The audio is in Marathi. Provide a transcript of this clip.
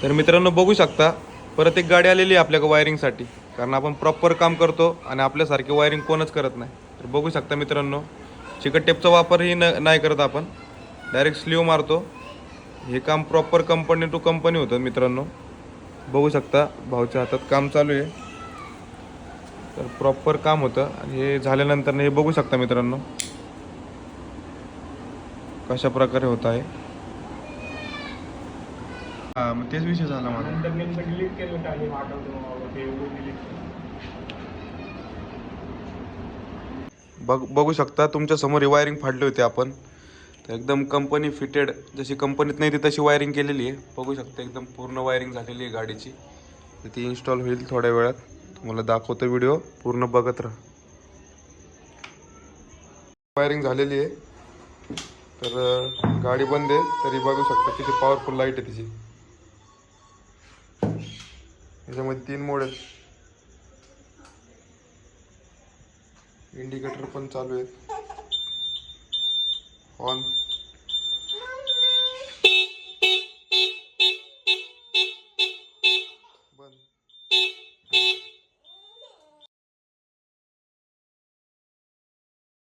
तर मित्रांनो बघू शकता परत एक गाडी आलेली आहे आपल्या वायरिंगसाठी, कारण आपण प्रॉपर काम करतो आणि आपल्यासारखे वायरिंग कोणच करत नाही. तर बघू शकता मित्रांनो, चिकट टेपचा वापरही नाही करत आपण, डायरेक्ट स्लीव मारतो. हे काम प्रॉपर कंपनी टू कंपनी होतं मित्रांनो. बघू शकता भाऊच्या हातात काम चालू आहे, तर प्रॉपर काम होतं. आणि हे झाल्यानंतर हे बघू शकता मित्रांनो कशा प्रकारे होत आहे. हा मग तेच विषय झाला माझा. बघू शकता तुमच्या समोर वायरिंग फाडली होती आपण, तर एकदम कंपनी फिटेड, जशी कंपनीत नाही ती तशी वायरिंग केलेली आहे. बघू शकता एकदम पूर्ण वायरिंग झालेली आहे गाडीची. तर ती इन्स्टॉल होईल थोड्या वेळात, तुम्हाला दाखवतो, व्हिडिओ पूर्ण बघत राहा. वायरिंग झालेली आहे, तर गाडी बंद आहे तरी बघू शकता किती पॉवरफुल लाईट आहे तिची. याच्यामध्ये 3 मोड आहेत, इंडिकेटर पण चालू आहेत, ऑन